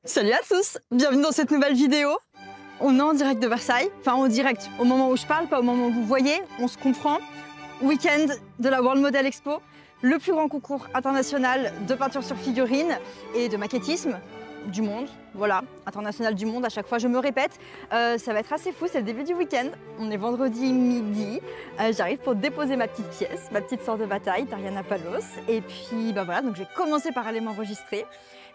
Salut à tous, bienvenue dans cette nouvelle vidéo. On est en direct de Versailles, enfin en direct au moment où je parle, pas au moment où vous voyez, on se comprend. Week-end de la World Model Expo, le plus grand concours international de peinture sur figurine et de maquettisme du monde. Voilà, international du monde, à chaque fois je me répète. Ça va être assez fou, c'est le début du week-end. On est vendredi midi. J'arrive pour déposer ma petite pièce, ma petite sorte de bataille, Tariana Palos. Et puis voilà, donc j'ai commencé par aller m'enregistrer.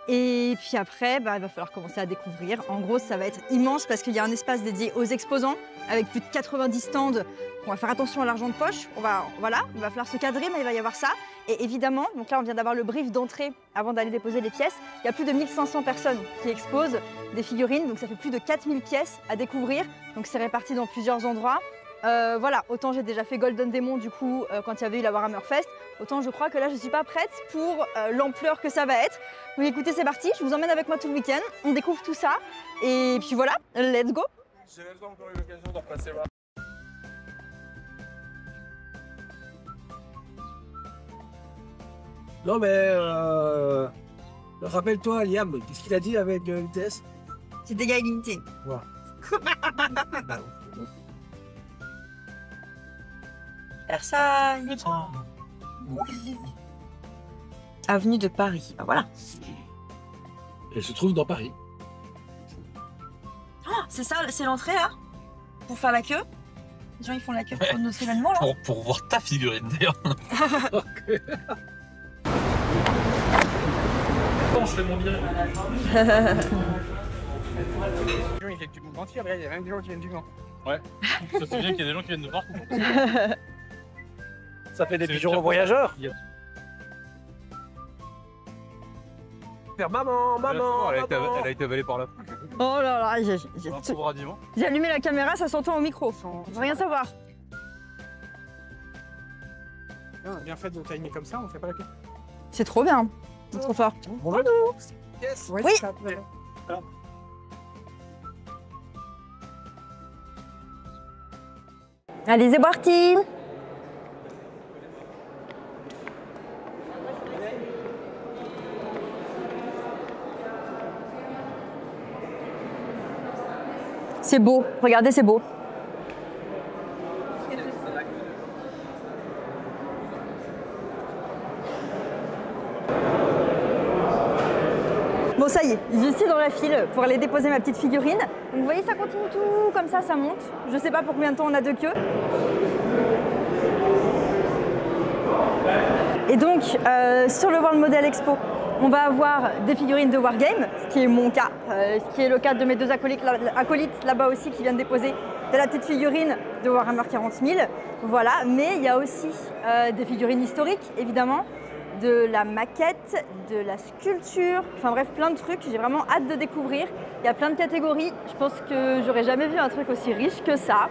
Et puis après, il va falloir commencer à découvrir. En gros, ça va être immense parce qu'il y a un espace dédié aux exposants avec plus de 90 stands. On va faire attention à l'argent de poche. Il va falloir se cadrer, mais il va y avoir ça. Et évidemment, donc là, on vient d'avoir le brief d'entrée avant d'aller déposer les pièces. Il y a plus de 1500 personnes qui exposent des figurines, donc ça fait plus de 4000 pièces à découvrir. Donc c'est réparti dans plusieurs endroits. Voilà, autant j'ai déjà fait Golden Demon du coup quand il y avait eu la Warhammer Fest, autant je crois que là je suis pas prête pour l'ampleur que ça va être. Donc écoutez, c'est parti, je vous emmène avec moi tout le week-end, on découvre tout ça et puis voilà, let's go. J'ai même pas encore eu l'occasion d'en repasser là. Non mais rappelle-toi Liam, qu'est-ce qu'il a dit avec UTS? C'est dégâts illimités. Voilà. Versailles. Avenue de Paris, voilà. Elle se trouve dans Paris. Oh, c'est ça, c'est l'entrée là? Pour faire la queue? Les gens ils font la queue pour notre événement là? Pour voir ta figurine d'ailleurs. Quand je fais mon viré. Il fait que tu peux mentir, il y a même des gens qui viennent du Mans. Ouais, ça c'est bien qu'il y a des gens qui viennent de partout. Ça fait des pigeons voyageurs. Faire maman, maman, Elle a été avalée par la foule. Oh là là, j'ai allumé la caméra, ça s'entend au micro, sans rien savoir. On a bien fait de timer comme ça, on fait pas la queue. C'est trop bien, c'est trop fort. Bonjour. Yes. Oui. Allez, c'est parti. C'est beau, regardez, c'est beau. Bon, ça y est, je suis dans la file pour aller déposer ma petite figurine. Donc, vous voyez, ça continue tout comme ça monte. Je sais pas pour combien de temps on a de queue. Et donc, sur le World Model Expo, on va avoir des figurines de Wargame, ce qui est mon cas, ce qui est le cas de mes deux acolytes là-bas aussi qui viennent déposer de la petite figurine de Warhammer 40 000. Voilà, mais il y a aussi des figurines historiques, évidemment, de la maquette, de la sculpture, enfin bref, plein de trucs. J'ai vraiment hâte de découvrir. Il y a plein de catégories. Je pense que j'aurais jamais vu un truc aussi riche que ça.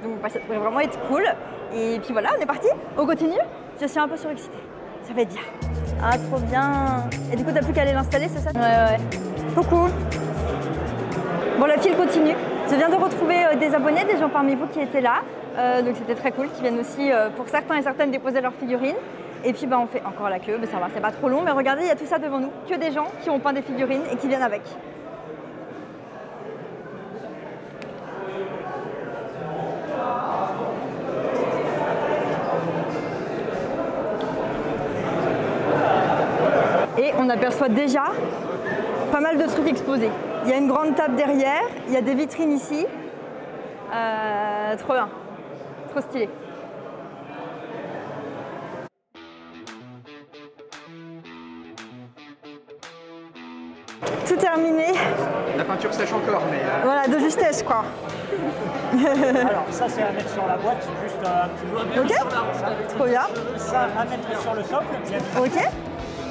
Donc ça pourrait vraiment être cool. Et puis voilà, on est parti, on continue. Je suis un peu surexcitée. Ça va être bien. Ah, trop bien. Et du coup, t'as plus qu'à aller l'installer, c'est ça? Ouais. Coucou. Bon, la file continue. Je viens de retrouver des abonnés, des gens parmi vous qui étaient là. Donc c'était très cool, qui viennent aussi, pour certains et certaines, déposer leurs figurines. Et puis on fait encore la queue, mais ça va, c'est pas trop long. Mais regardez, il y a tout ça devant nous. Que des gens qui ont peint des figurines et qui viennent avec. Et on aperçoit déjà pas mal de trucs exposés. Il y a une grande table derrière, il y a des vitrines ici. Trop bien, trop stylé. Tout terminé. La peinture sèche encore, mais... Voilà, de justesse quoi. Alors ça c'est à mettre sur la boîte, juste un petit peu. Ok, trop bien. Ça à mettre sur le socle, bien. Ok,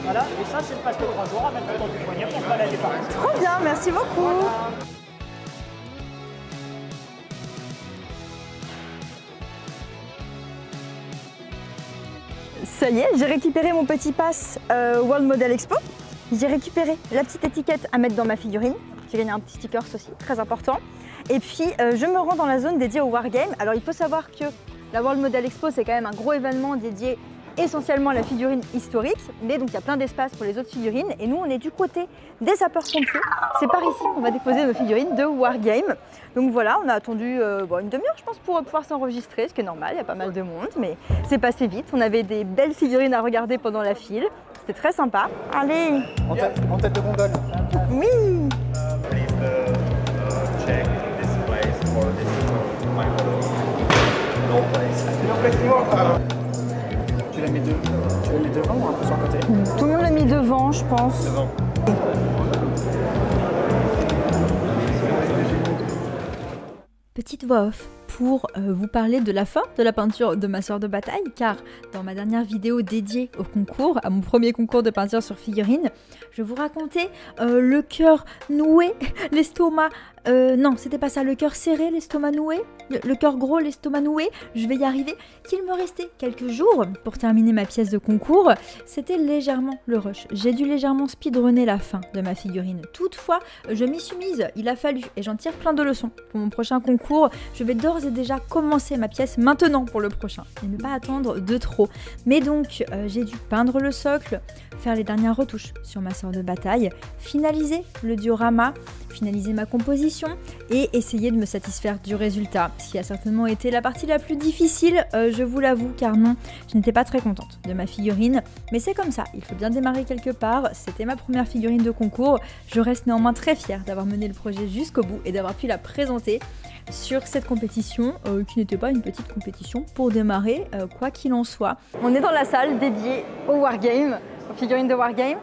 Voilà, et ça c'est le passe de 3 jours à mettre autour du poignet pour se balader partout. trop bien, merci beaucoup. Ça y est, j'ai récupéré mon petit pass World Model Expo. J'ai récupéré la petite étiquette à mettre dans ma figurine. J'ai gagné un petit sticker aussi, très important. Et puis, je me rends dans la zone dédiée au Wargame. Alors, il faut savoir que la World Model Expo, c'est quand même un gros événement dédié essentiellement la figurine historique, mais donc il y a plein d'espace pour les autres figurines. Et nous, on est du côté des sapeurs-pompiers. C'est par ici qu'on va déposer nos figurines de Wargame. Donc voilà, on a attendu une demi-heure, je pense, pour pouvoir s'enregistrer, ce qui est normal, il y a pas mal de monde, mais c'est passé vite. On avait des belles figurines à regarder pendant la file. C'était très sympa. Allez! En tête de gondole. Oui! Tu la mets devant ou un peu sur le côté? Tout le monde l'a mis devant, je pense. Devant. Petite voix off pour vous parler de la fin de la peinture de ma sœur de bataille, car dans ma dernière vidéo dédiée au concours, à mon premier concours de peinture sur figurine, je vous racontais le cœur noué, l'estomac... non, c'était pas ça, le cœur serré, l'estomac noué, le cœur gros, l'estomac noué, je vais y arriver, qu'il me restait quelques jours pour terminer ma pièce de concours. C'était légèrement le rush. J'ai dû légèrement speedrunner la fin de ma figurine. Toutefois, je m'y suis mise, il a fallu, et j'en tire plein de leçons. Pour mon prochain concours, je vais d'ores et déjà commencer ma pièce maintenant pour le prochain, et ne pas attendre de trop. Mais donc, j'ai dû peindre le socle, faire les dernières retouches sur ma sœur de bataille, finaliser le diorama, finaliser ma composition et essayer de me satisfaire du résultat. Ce qui a certainement été la partie la plus difficile, je vous l'avoue, car non, je n'étais pas très contente de ma figurine, mais c'est comme ça, il faut bien démarrer quelque part. C'était ma première figurine de concours, je reste néanmoins très fière d'avoir mené le projet jusqu'au bout et d'avoir pu la présenter sur cette compétition, qui n'était pas une petite compétition pour démarrer, quoi qu'il en soit. On est dans la salle dédiée au Wargame, aux figurines de Wargame.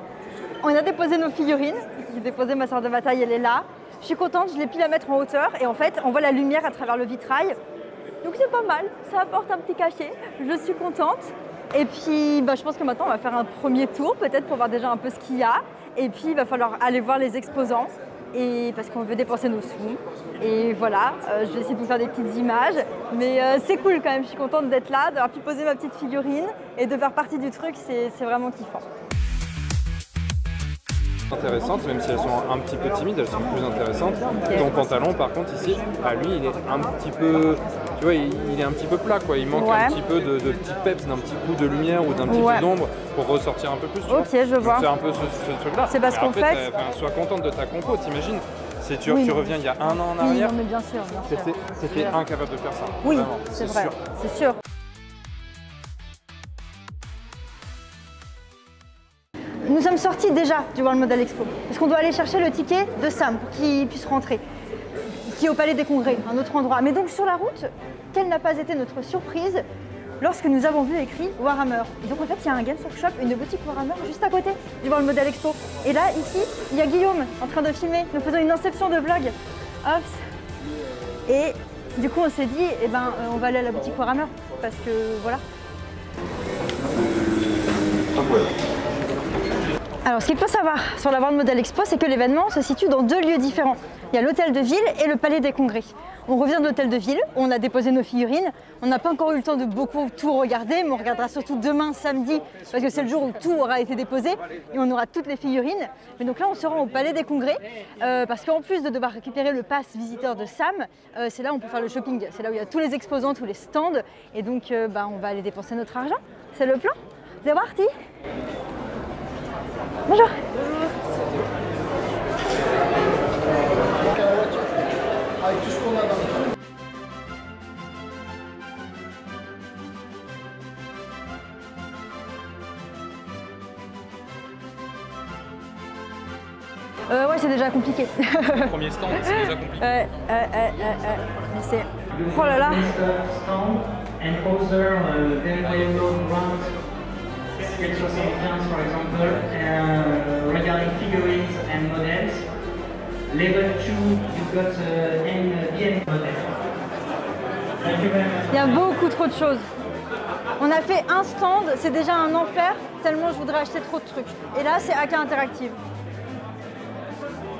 On a déposé nos figurines, j'ai déposé ma sœur de bataille, elle est là. Je suis contente, je l'ai pu la mettre en hauteur et en fait on voit la lumière à travers le vitrail. Donc c'est pas mal, ça apporte un petit cachet, je suis contente. Et puis je pense que maintenant on va faire un premier tour peut-être pour voir déjà un peu ce qu'il y a. Et puis il va falloir aller voir les exposants et parce qu'on veut dépenser nos sous. Et voilà, je vais essayer de vous faire des petites images. Mais c'est cool quand même, je suis contente d'être là, d'avoir pu poser ma petite figurine et de faire partie du truc, c'est vraiment kiffant. Intéressantes, même si elles sont un petit peu timides, elles sont plus intéressantes. Okay. Ton pantalon, par contre, ici, lui, il est un petit peu, tu vois, il est un petit peu plat, quoi. Il manque un petit peu de petit peps, d'un petit coup de lumière ou d'un petit coup d'ombre pour ressortir un peu plus. Ok, je vois. C'est un peu ce truc-là. C'est parce qu'en fait, sois contente de ta compo. T'imagines, si tu reviens il y a un an en arrière, non, mais bien sûr, t'étais incapable de faire ça. Oui, c'est vrai, c'est sûr. Nous sommes sortis déjà du World Model Expo, parce qu'on doit aller chercher le ticket de Sam pour qu'il puisse rentrer, qui est au Palais des Congrès, un autre endroit. Mais donc sur la route, quelle n'a pas été notre surprise lorsque nous avons vu écrit Warhammer. Et donc en fait, il y a un Games Workshop, une boutique Warhammer juste à côté du World Model Expo. Et là, ici, il y a Guillaume en train de filmer. Nous faisons une inception de vlog. Hop. Et du coup, on s'est dit, on va aller à la boutique Warhammer, parce que voilà. Alors, ce qu'il faut savoir sur la World Model Expo, c'est que l'événement se situe dans deux lieux différents. Il y a l'hôtel de ville et le palais des congrès. On revient de l'hôtel de ville, on a déposé nos figurines. On n'a pas encore eu le temps de beaucoup tout regarder, mais on regardera surtout demain, samedi, parce que c'est le jour où tout aura été déposé et on aura toutes les figurines. Mais donc là, on se rend au palais des congrès, parce qu'en plus de devoir récupérer le pass visiteur de Sam, c'est là où on peut faire le shopping. C'est là où il y a tous les exposants, tous les stands. Et donc, on va aller dépenser notre argent. C'est le plan. C'est parti. Bonjour. Ouais, c'est déjà compliqué. Le premier stand, c'est déjà compliqué. Mais c'est... Oh là là. For example, regarding figurines and models. Level 2, you've got DNA model. Thank you very much. Il y a beaucoup trop de choses. On a fait un stand, c'est déjà un enfer, tellement je voudrais acheter trop de trucs. Et là, c'est AK Interactive.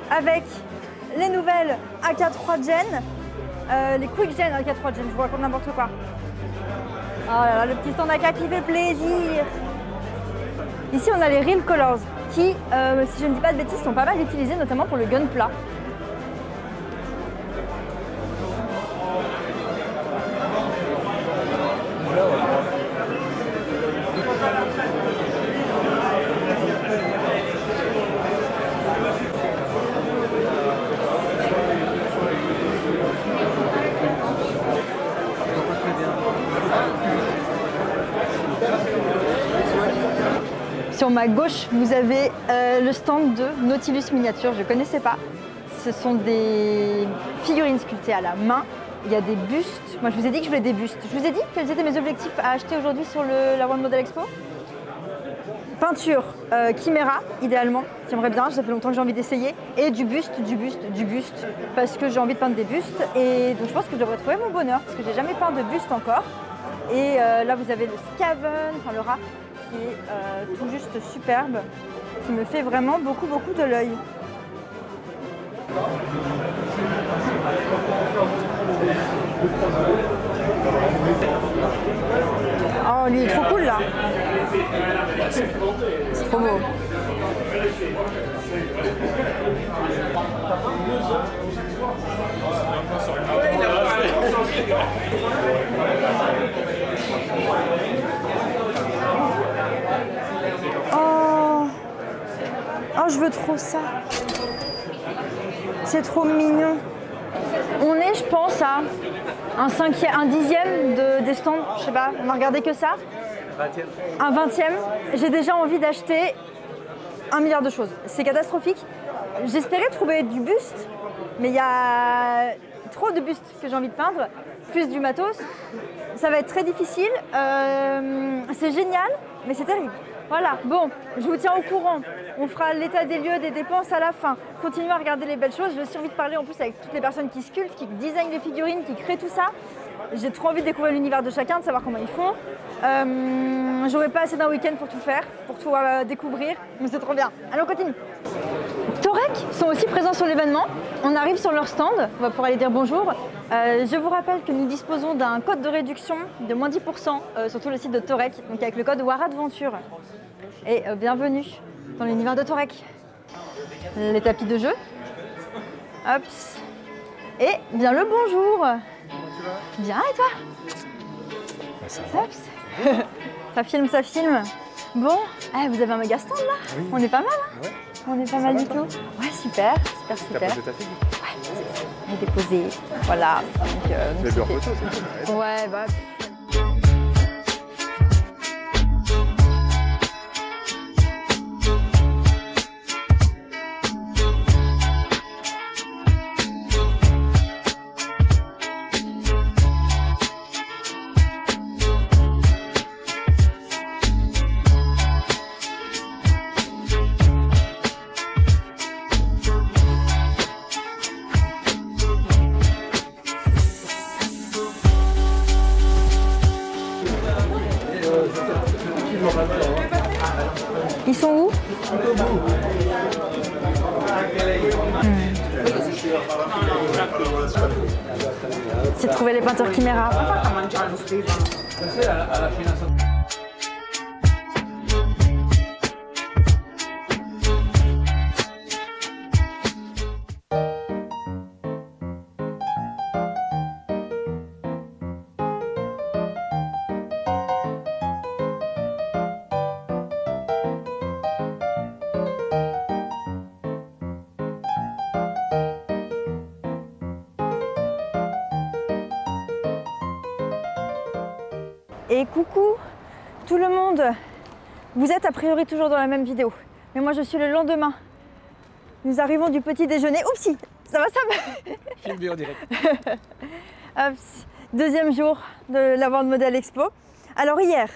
Avec les nouvelles AK3 Gen, les Quick Gen AK3 Gen, je vois comme n'importe quoi. Oh là là, le petit stand AK qui fait plaisir. Ici, on a les Real Colors qui, si je ne dis pas de bêtises, sont pas mal utilisés, notamment pour le Gunpla. ma gauche, vous avez le stand de Nautilus Miniature, je ne connaissais pas. Ce sont des figurines sculptées à la main. Il y a des bustes. Moi, je vous ai dit que je voulais des bustes. Je vous ai dit quels étaient mes objectifs à acheter aujourd'hui sur la World Model Expo. Peinture Chimera, idéalement, j'aimerais bien, ça fait longtemps que j'ai envie d'essayer. Et du buste, parce que j'ai envie de peindre des bustes. Et donc je pense que je devrais trouver mon bonheur, parce que j'ai jamais peint de buste encore. Et là, vous avez le Skaven, enfin le rat, qui est tout juste superbe, qui me fait vraiment beaucoup de l'œil. Oh, lui est trop cool là. C'est trop beau. Oh, je veux trop ça. C'est trop mignon. On est, je pense, à un dixième des stands. Je sais pas, on va regarder que ça. Un 20e. J'ai déjà envie d'acheter 1 milliard de choses. C'est catastrophique. J'espérais trouver du buste, mais il y a trop de bustes que j'ai envie de peindre, plus du matos. Ça va être très difficile. C'est génial, mais c'est terrible. Voilà, bon, je vous tiens au courant. On fera l'état des lieux, des dépenses à la fin. Continuez à regarder les belles choses. J'ai aussi envie de parler en plus avec toutes les personnes qui sculptent, qui designent les figurines, qui créent tout ça. J'ai trop envie de découvrir l'univers de chacun, de savoir comment ils font. J'aurais pas assez d'un week-end pour tout faire, pour tout découvrir, mais c'est trop bien. Allez, on continue. Torek sont aussi présents sur l'événement. On arrive sur leur stand, on va pouvoir aller dire bonjour. Je vous rappelle que nous disposons d'un code de réduction de moins 10% sur tout le site de Torek, donc avec le code WARADventure. Et bienvenue dans l'univers de Torek. Les tapis de jeu. Hop. Et bien le bonjour. Bien, et toi? Hop. Ça filme, ça filme. Bon, vous avez un méga stand là? Oui. On est pas mal, hein? Ouais. On est pas mal du tout. Ouais, super. T'as posé ta figue? Ouais, on est déposé. Voilà. Donc, tu photo, c'est cool. Ouais, bah. Ils sont où? J'ai trouvé les peintures Chimera. Et coucou tout le monde. Vous êtes a priori toujours dans la même vidéo, mais moi je suis le lendemain. Nous arrivons du petit déjeuner. Oupsie, ça va Sam? Filmé en direct. Deuxième jour de la World Model Expo. Alors hier,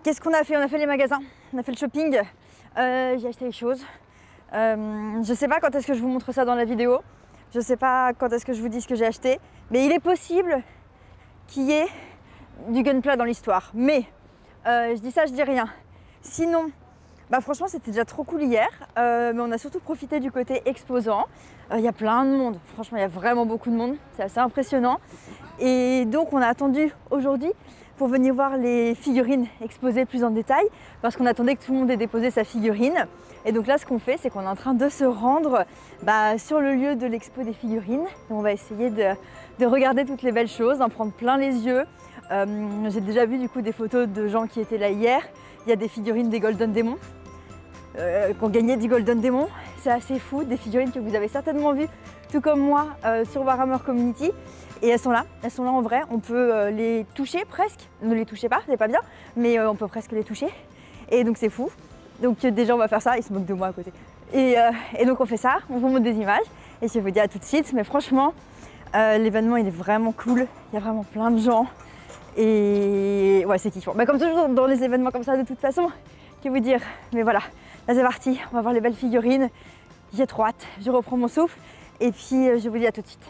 qu'est-ce qu'on a fait? On a fait les magasins, on a fait le shopping, j'ai acheté les choses. Je sais pas quand est-ce que je vous montre ça dans la vidéo, je sais pas quand est-ce que je vous dis ce que j'ai acheté, mais il est possible qu'il y ait du gunpla dans l'histoire. Mais je dis ça, je dis rien. Sinon, bah franchement c'était déjà trop cool hier, mais on a surtout profité du côté exposant. Il y a plein de monde, franchement il y a vraiment beaucoup de monde, c'est assez impressionnant. Et donc on a attendu aujourd'hui pour venir voir les figurines exposées plus en détail, parce qu'on attendait que tout le monde ait déposé sa figurine. Et donc là ce qu'on fait, c'est qu'on est en train de se rendre sur le lieu de l'expo des figurines. Et on va essayer de regarder toutes les belles choses, d'en prendre plein les yeux. J'ai déjà vu du coup des photos de gens qui étaient là hier. Il y a des figurines des Golden Demons qui ont gagné du Golden Demon. C'est assez fou, des figurines que vous avez certainement vues, tout comme moi, sur Warhammer Community. Et elles sont là en vrai. On peut les toucher presque. Ne les touchez pas, c'est pas bien, mais on peut presque les toucher. Et donc c'est fou. Donc déjà on va faire ça, ils se moquent de moi à côté. Et donc on fait ça, on vous montre des images et je vous dis à tout de suite. Mais franchement, l'événement il est vraiment cool, il y a vraiment plein de gens et ouais c'est kiffant. Bah, comme toujours dans les événements comme ça de toute façon, que vous dire. Mais voilà, là c'est parti, on va voir les belles figurines. J'ai trop hâte, je reprends mon souffle et puis je vous dis à tout de suite.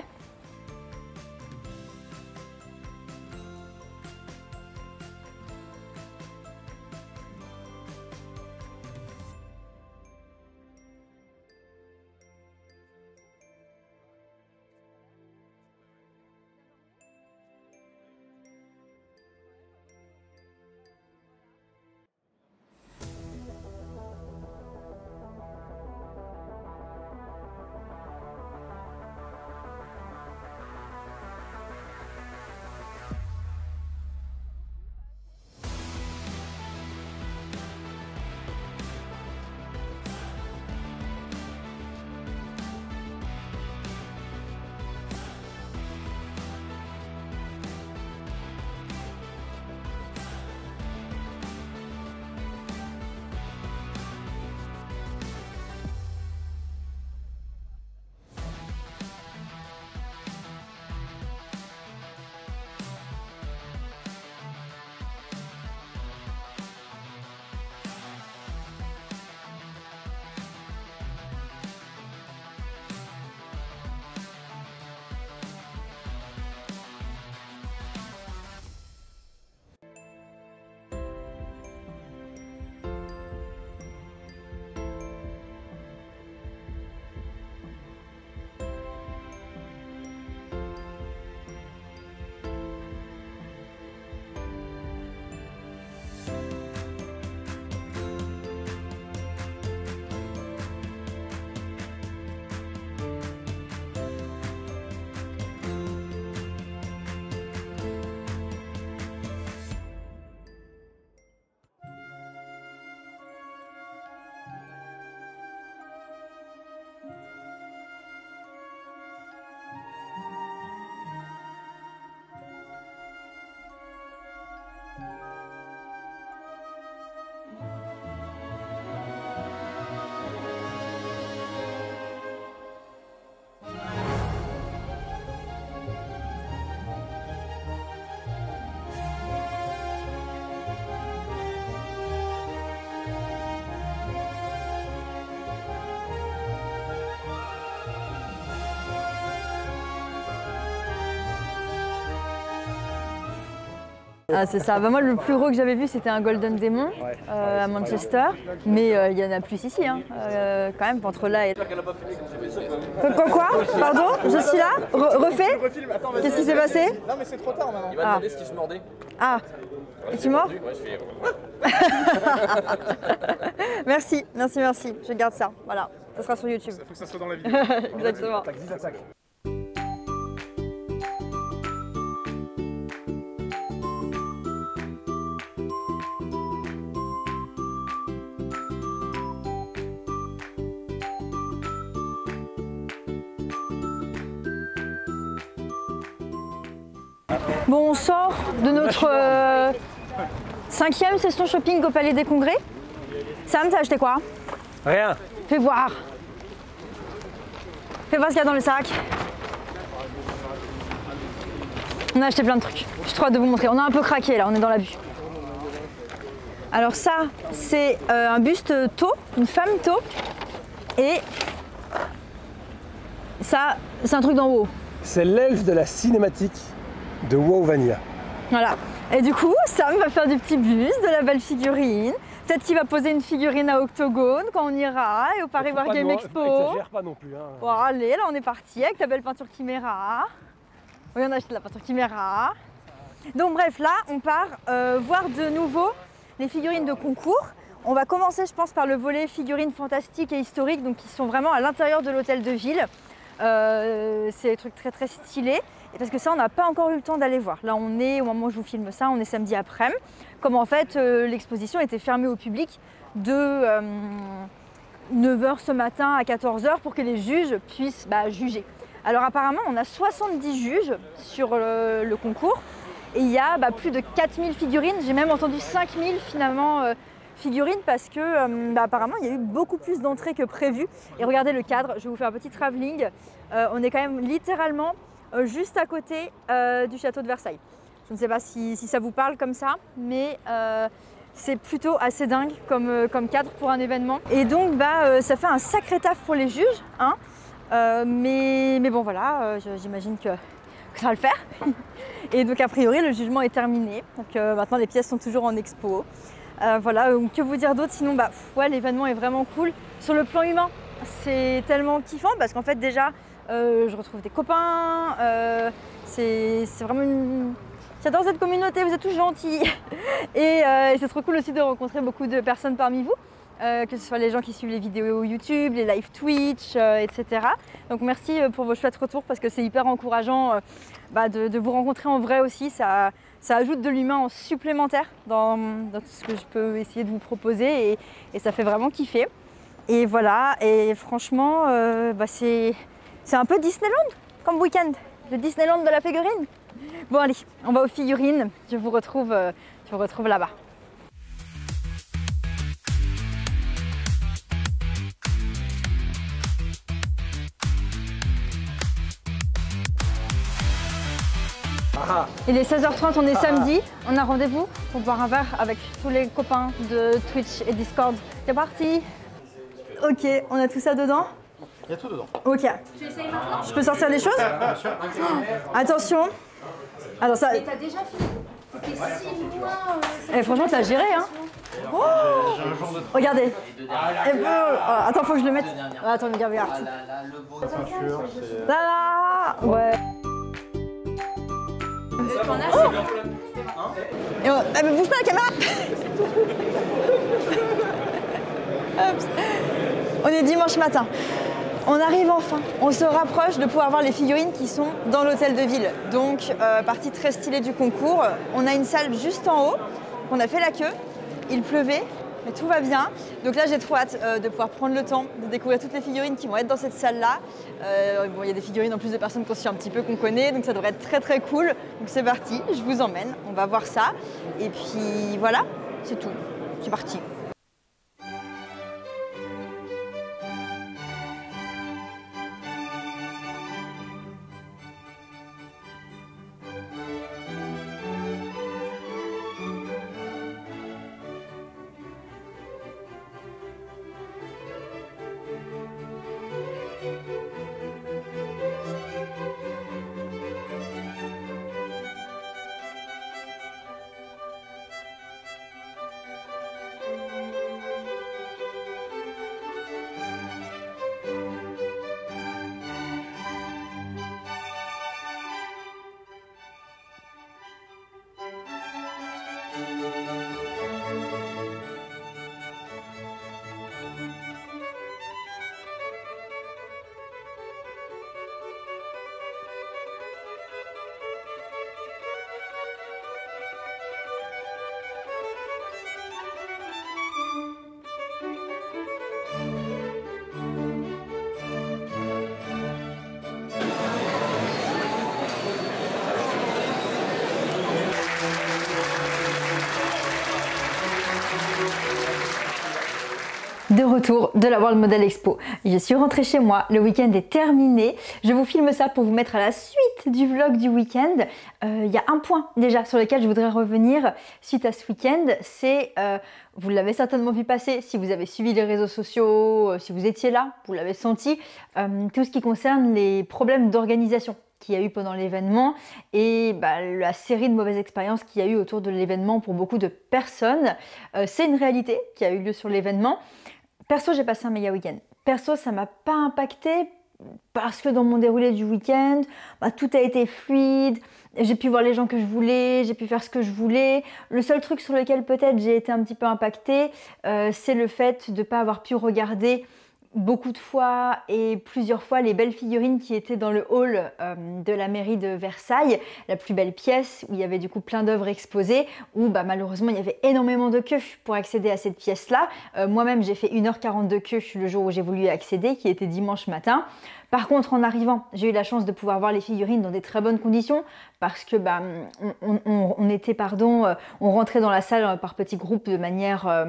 Ah, c'est ça. Bah, moi, le plus gros que j'avais vu, c'était un Golden Demon à Manchester. Mais il y en a plus ici, hein. Quand même, entre là et... Quoi? Pardon? Je suis là? Refais? Qu'est-ce qui s'est passé? Non, mais c'est trop tard maintenant. Il va demander ce qui se mordait. Ah. Et tu mords? Ouais, je fais... Merci. Je garde ça. Voilà. Ça sera sur YouTube. Il faut que ça soit dans la vidéo. Exactement. 10 attaques. Bon, on sort de notre 5e session shopping au Palais des Congrès. Sam, t'as acheté quoi? Rien. Fais voir. Fais voir ce qu'il y a dans le sac. On a acheté plein de trucs. J'ai trop hâte de vous montrer. On a un peu craqué là, on est dans l'abus. Alors ça, c'est un buste taupe, une femme taupe. Et ça, c'est un truc d'en haut. C'est l'elfe de la cinématique de WoW Vanilla. Voilà. Et du coup, Sam va faire du petit buste, de la belle figurine. Peut-être qu'il va poser une figurine à Octogone quand on ira et au Paris Wargame Expo. Exagère pas non plus. Hein. Bon, allez, là on est parti avec ta belle peinture Chimera. Oui, on a acheté de la peinture Chimera. Donc bref, là on part voir de nouveau les figurines de concours. On va commencer, je pense, par le volet figurines fantastiques et historiques, donc qui sont vraiment à l'intérieur de l'hôtel de ville. C'est des trucs très très stylés. Et parce que ça, on n'a pas encore eu le temps d'aller voir. Là, on est, au moment où je vous filme ça, on est samedi après-midi. Comme en fait, l'exposition était fermée au public de 9h ce matin à 14h pour que les juges puissent juger. Alors apparemment, on a 70 juges sur le concours. Et il y a plus de 4000 figurines. J'ai même entendu 5000 finalement figurines parce que apparemment il y a eu beaucoup plus d'entrées que prévu. Et regardez le cadre, je vais vous faire un petit travelling. On est quand même littéralement juste à côté du château de Versailles. Je ne sais pas si ça vous parle comme ça, mais c'est plutôt assez dingue comme cadre pour un événement. Et donc ça fait un sacré taf pour les juges, hein. Mais bon voilà, j'imagine que ça va le faire. Et donc a priori le jugement est terminé. Donc maintenant les pièces sont toujours en expo. Voilà, que vous dire d'autre, sinon ouais, l'événement est vraiment cool. Sur le plan humain, c'est tellement kiffant parce qu'en fait déjà je retrouve des copains, c'est vraiment une... J'adore cette communauté, vous êtes tous gentils. Et c'est trop cool aussi de rencontrer beaucoup de personnes parmi vous, que ce soit les gens qui suivent les vidéos YouTube, les live Twitch, etc. Donc merci pour vos chouettes retours parce que c'est hyper encourageant de vous rencontrer en vrai aussi. Ça ajoute de l'humain en supplémentaire dans tout ce que je peux essayer de vous proposer et ça fait vraiment kiffer. Et voilà, et franchement, c'est un peu Disneyland comme week-end, le Disneyland de la figurine. Bon allez, on va aux figurines, je vous retrouve là-bas. Il est 16h30, on est samedi, on a rendez-vous pour boire un verre avec tous les copains de Twitch et Discord. C'est parti. Ok, on a tout ça dedans? Il y a tout dedans. Ok. Tu essayes maintenant? Je peux sortir des choses? Bien sûr. Attention. Alors ça... Mais t'as déjà fini. T'étais 6 mois... franchement, t'as géré, hein. Oh, regardez. Attends, faut que je le mette. Attends, regarde. Là, ouais. Mais bouge pas la caméra. On est dimanche matin. On arrive enfin, on se rapproche de pouvoir voir les figurines qui sont dans l'hôtel de ville. Donc, partie très stylée du concours. On a une salle juste en haut, on a fait la queue, il pleuvait, mais tout va bien. Donc là, j'ai trop hâte de pouvoir prendre le temps de découvrir toutes les figurines qui vont être dans cette salle-là. Bon, il y a des figurines en plus de personnes qu'on suit un petit peu, qu'on connaît, donc ça devrait être très très cool. Donc c'est parti, je vous emmène, on va voir ça. Et puis voilà, c'est tout, c'est parti. De retour de la World Model Expo. Je suis rentrée chez moi, le week-end est terminé. Je vous filme ça pour vous mettre à la suite du vlog du week-end. Il y a un point déjà sur lequel je voudrais revenir suite à ce week-end. C'est, vous l'avez certainement vu passer si vous avez suivi les réseaux sociaux, si vous étiez là, vous l'avez senti, tout ce qui concerne les problèmes d'organisation qu'il y a eu pendant l'événement et la série de mauvaises expériences qu'il y a eu autour de l'événement pour beaucoup de personnes. C'est une réalité qui a eu lieu sur l'événement. Perso, j'ai passé un méga week-end. Perso, ça m'a pas impacté parce que dans mon déroulé du week-end, tout a été fluide. J'ai pu voir les gens que je voulais, j'ai pu faire ce que je voulais. Le seul truc sur lequel peut-être j'ai été un petit peu impactée, c'est le fait de ne pas avoir pu regarder beaucoup de fois et plusieurs fois les belles figurines qui étaient dans le hall de la mairie de Versailles, la plus belle pièce où il y avait du coup plein d'œuvres exposées, où malheureusement il y avait énormément de queues pour accéder à cette pièce-là. Moi-même j'ai fait 1h40 de queue le jour où j'ai voulu y accéder, qui était dimanche matin. Par contre, en arrivant, j'ai eu la chance de pouvoir voir les figurines dans des très bonnes conditions parce que on rentrait dans la salle par petits groupes de manière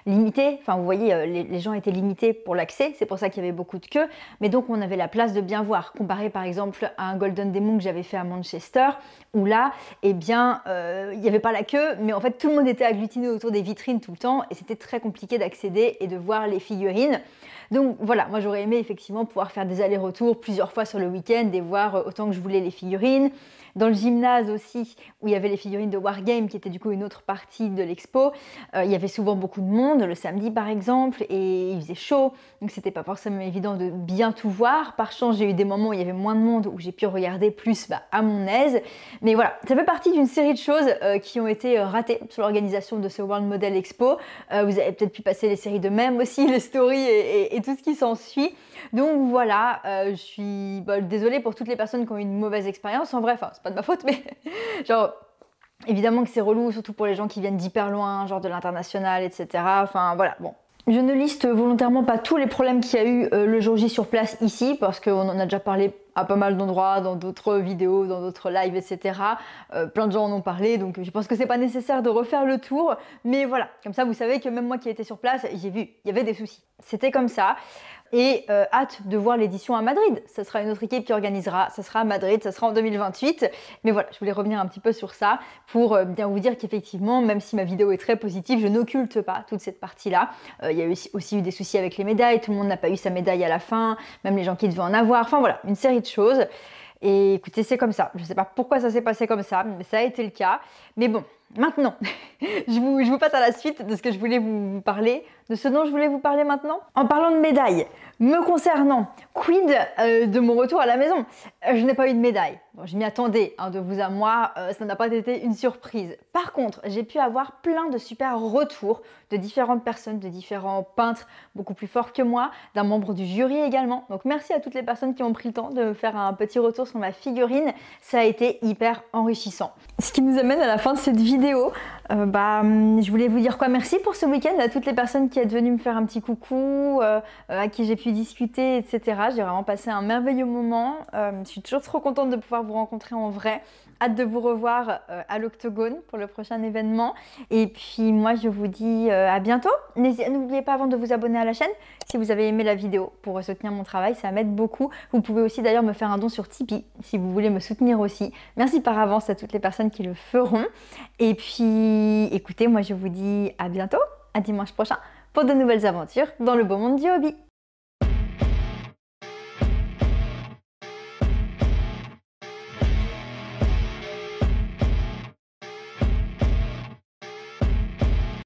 limitée. Enfin, vous voyez, les gens étaient limités pour l'accès, c'est pour ça qu'il y avait beaucoup de queues. Mais donc, on avait la place de bien voir, comparé par exemple à un Golden Demon que j'avais fait à Manchester, où là, eh bien, il n'y avait pas la queue, mais en fait, tout le monde était agglutiné autour des vitrines tout le temps et c'était très compliqué d'accéder et de voir les figurines. Donc voilà, moi j'aurais aimé effectivement pouvoir faire des allers-retours plusieurs fois sur le week-end et voir autant que je voulais les figurines. Dans le gymnase aussi, où il y avait les figurines de Wargame, qui était du coup une autre partie de l'expo, il y avait souvent beaucoup de monde, le samedi par exemple, et il faisait chaud, donc c'était pas forcément évident de bien tout voir. Par chance, j'ai eu des moments où il y avait moins de monde, où j'ai pu regarder plus à mon aise. Mais voilà, ça fait partie d'une série de choses qui ont été ratées sur l'organisation de ce World Model Expo. Vous avez peut-être pu passer les séries de mèmes aussi, les stories et tout ce qui s'ensuit. Donc voilà, je suis désolée pour toutes les personnes qui ont eu une mauvaise expérience. En vrai, enfin, c'est pas de ma faute, mais genre, évidemment que c'est relou, surtout pour les gens qui viennent d'hyper loin, genre de l'international, etc. Enfin voilà, bon. Je ne liste volontairement pas tous les problèmes qu'il y a eu le jour J sur place ici, parce qu'on en a déjà parlé à pas mal d'endroits, dans d'autres vidéos, dans d'autres lives, etc. Plein de gens en ont parlé, donc je pense que c'est pas nécessaire de refaire le tour. Mais voilà, comme ça vous savez que même moi qui étais sur place, j'ai vu, il y avait des soucis. C'était comme ça. Et hâte de voir l'édition à Madrid. Ça sera une autre équipe qui organisera, ça sera à Madrid, ça sera en 2028. Mais voilà, je voulais revenir un petit peu sur ça pour bien vous dire qu'effectivement, même si ma vidéo est très positive, je n'occulte pas toute cette partie-là. Il y a aussi eu des soucis avec les médailles, tout le monde n'a pas eu sa médaille à la fin, même les gens qui devaient en avoir. Enfin voilà, une série de choses. Et écoutez, c'est comme ça. Je ne sais pas pourquoi ça s'est passé comme ça, mais ça a été le cas. Mais bon, maintenant, je vous passe à la suite de ce que je voulais vous parler, de ce dont je voulais vous parler maintenant. En parlant de médailles, me concernant, quid de mon retour à la maison? Je n'ai pas eu de médaille. Bon, je m'y attendais, de vous à moi, ça n'a pas été une surprise. Par contre, j'ai pu avoir plein de super retours de différentes personnes, de différents peintres beaucoup plus forts que moi, d'un membre du jury également. Donc merci à toutes les personnes qui ont pris le temps de me faire un petit retour sur ma figurine. Ça a été hyper enrichissant. Ce qui nous amène à la fin de cette vidéo. Je voulais vous dire quoi, merci pour ce week-end à toutes les personnes qui êtes venues me faire un petit coucou, à qui j'ai pu discuter, etc. J'ai vraiment passé un merveilleux moment. Je suis toujours trop contente de pouvoir vous rencontrer en vrai. Hâte de vous revoir à l'Octogone pour le prochain événement. Et puis moi, je vous dis à bientôt. N'oubliez pas avant de vous abonner à la chaîne si vous avez aimé la vidéo pour soutenir mon travail, ça m'aide beaucoup. Vous pouvez aussi d'ailleurs me faire un don sur Tipeee si vous voulez me soutenir aussi. Merci par avance à toutes les personnes qui le feront. Et puis, écoutez, moi je vous dis à bientôt, à dimanche prochain pour de nouvelles aventures dans le beau monde du hobby.